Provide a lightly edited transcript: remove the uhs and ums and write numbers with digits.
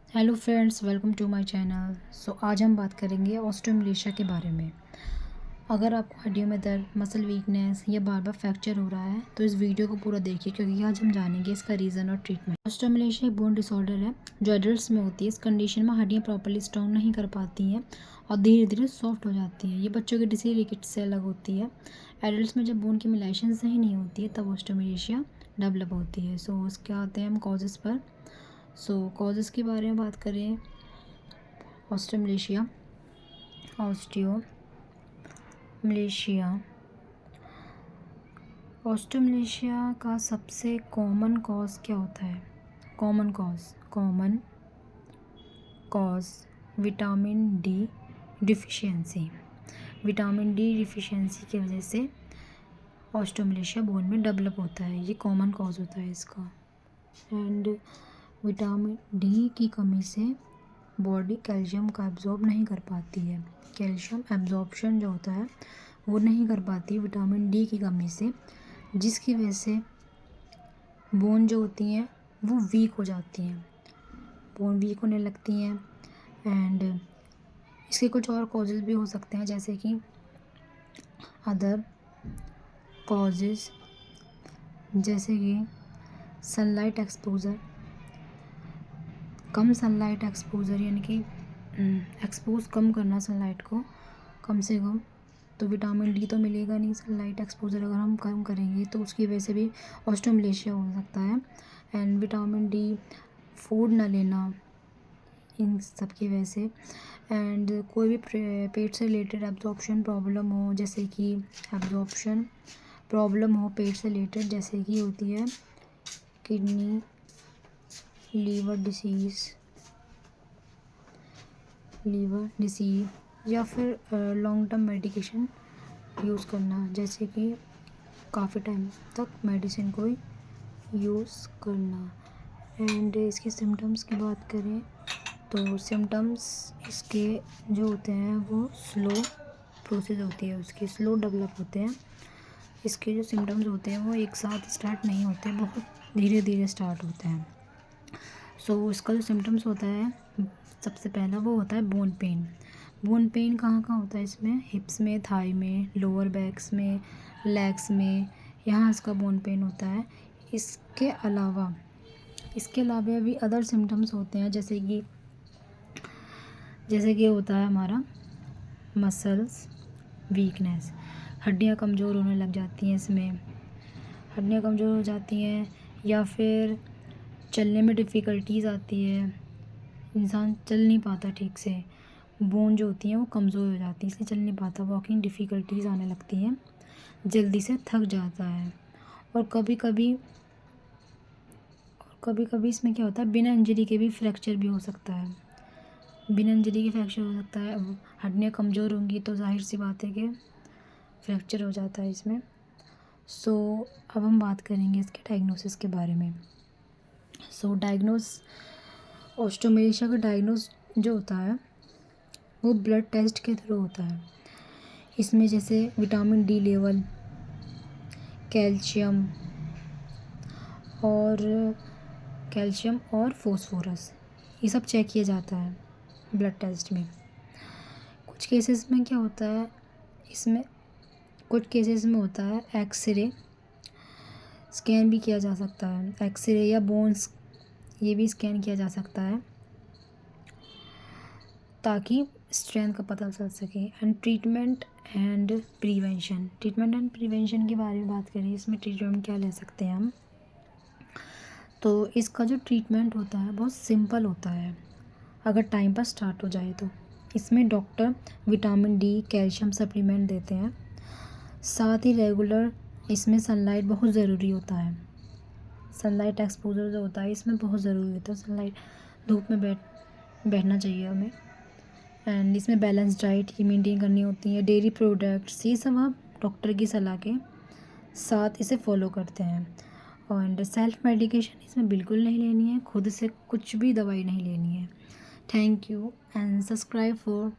Hello friends, welcome to my channel. आज हम बात करेंगे ऑस्टियोमलेशिया के बारे में। अगर आपको हड्डियों में दर्द, मसल वीकनेस या बार बार फ्रैक्चर हो रहा है तो इस वीडियो को पूरा देखिए, क्योंकि आज हम जानेंगे इसका रीज़न और ट्रीटमेंट। ऑस्टियोमलेशिया एक बोन डिसऑर्डर है जो एडल्ट्स में होती है। इस कंडीशन में हड्डियाँ प्रॉपर्ली स्ट्रॉन्ग नहीं कर पाती हैं और धीरे धीरे सॉफ्ट हो जाती हैं। ये बच्चों के डिसी रिकेट से अलग होती है। एडल्ट्स में जब बोन की मिलाइशन सही नहीं होती है तब ऑस्टियोमलेशिया डेवलप होती है। उसके आते हैं हम कॉजेज़ पर। कॉजेज़ के बारे में बात करें। ऑस्टियोमलेशिया ऑस्टियोमलेशिया ऑस्टियोमलेशिया का सबसे कॉमन कॉज क्या होता है? Common cause vitamin D deficiency. Vitamin D deficiency की वजह से ऑस्टियोमलेशिया बोन में डेवलप होता है। ये कॉमन कॉज होता है इसका। एंड विटामिन डी की कमी से बॉडी कैल्शियम का एब्जॉर्ब नहीं कर पाती है। कैल्शियम एब्जॉर्प्शन जो होता है वो नहीं कर पाती विटामिन डी की कमी से, जिसकी वजह से बोन जो होती हैं वो वीक हो जाती हैं, बोन वीक होने लगती हैं। एंड इसके कुछ और कॉजेज़ भी हो सकते हैं, जैसे कि अदर कॉजेज़, जैसे कि सनलाइट एक्सपोज़र। कम सनलाइट एक्सपोज़र यानी कि एक्सपोज कम करना सनलाइट को कम से कम, तो विटामिन डी तो मिलेगा नहीं। सनलाइट एक्सपोज़र अगर हम कम करेंगे तो उसकी वजह से भी ऑस्टियोमलेशिया हो सकता है। एंड विटामिन डी फूड ना लेना, इन सब की वजह से। एंड कोई भी पेट से रिलेटेड एब्जॉर्प्शन प्रॉब्लम हो, जैसे कि एब्जॉर्प्शन प्रॉब्लम हो पेट से रिलेटेड, जैसे कि होती है किडनी, लीवर डिसीज़ या फिर लॉन्ग टर्म मेडिकेशन यूज़ करना, जैसे कि काफ़ी टाइम तक मेडिसिन को यूज़ करना। एंड इसके सिम्टम्स की बात करें तो सिम्टम्स इसके जो होते हैं वो स्लो प्रोसेस होती है, उसकी स्लो डेवलप होते हैं। इसके जो सिम्टम्स होते हैं वो एक साथ स्टार्ट नहीं होते, बहुत धीरे धीरे स्टार्ट होते हैं। इसका जो सिम्टम्स होता है, सबसे पहला वो होता है बोन पेन। बोन पेन कहाँ कहाँ होता है इसमें? हिप्स में, थाई में, लोअर बैक्स में, लेग्स में, यहाँ इसका बोन पेन होता है। इसके अलावा भी अदर सिम्टम्स होते हैं, जैसे कि होता है हमारा मसल्स वीकनेस। हड्डियाँ कमज़ोर होने लग जाती हैं इसमें, हड्डियाँ कमज़ोर हो जाती हैं, या फिर चलने में डिफ़िकल्टीज़ आती है, इंसान चल नहीं पाता ठीक से। बोन जो होती हैं वो कमज़ोर हो जाती है, इसलिए चल नहीं पाता, वॉकिंग डिफ़िकल्टीज़ आने लगती हैं, जल्दी से थक जाता है। और कभी कभी इसमें क्या होता है, बिना इंजरी के भी फ्रैक्चर भी हो सकता है। बिना इंजरी के फ्रैक्चर हो सकता है। अब हड्डियाँ कमज़ोर होंगी तो जाहिर सी बात है कि फ्रैक्चर हो जाता है इसमें। अब हम बात करेंगे इसके डायग्नोसिस के बारे में। ऑस्टियोमलेशिया का डायग्नोस जो होता है वो ब्लड टेस्ट के थ्रू होता है। इसमें जैसे विटामिन डी लेवल, कैल्शियम और फॉस्फोरस, ये सब चेक किया जाता है ब्लड टेस्ट में। कुछ केसेस में क्या होता है, कुछ केसेस में होता है एक्सरे स्कैन भी किया जा सकता है। एक्सरे या बोन्स, ये भी स्कैन किया जा सकता है ताकि स्ट्रेंथ का पता चल सके। एंड ट्रीटमेंट एंड प्रिवेंशन के बारे में बात करें, इसमें ट्रीटमेंट क्या ले सकते हैं हम, तो इसका जो ट्रीटमेंट होता है बहुत सिंपल होता है अगर टाइम पर स्टार्ट हो जाए तो। इसमें doctor vitamin D, calcium supplement देते हैं, साथ ही रेगुलर इसमें सनलाइट बहुत ज़रूरी होता है। सनलाइट एक्सपोजर जो होता है इसमें बहुत ज़रूरी होता है, सनलाइट, धूप में बैठना चाहिए हमें। एंड इसमें बैलेंस डाइट ही मेंटेन करनी होती है, डेयरी प्रोडक्ट्स, ये सब आप डॉक्टर की सलाह के साथ इसे फॉलो करते हैं। और सेल्फ मेडिकेशन इसमें बिल्कुल नहीं लेनी है, खुद से कुछ भी दवाई नहीं लेनी है। Thank you and subscribe for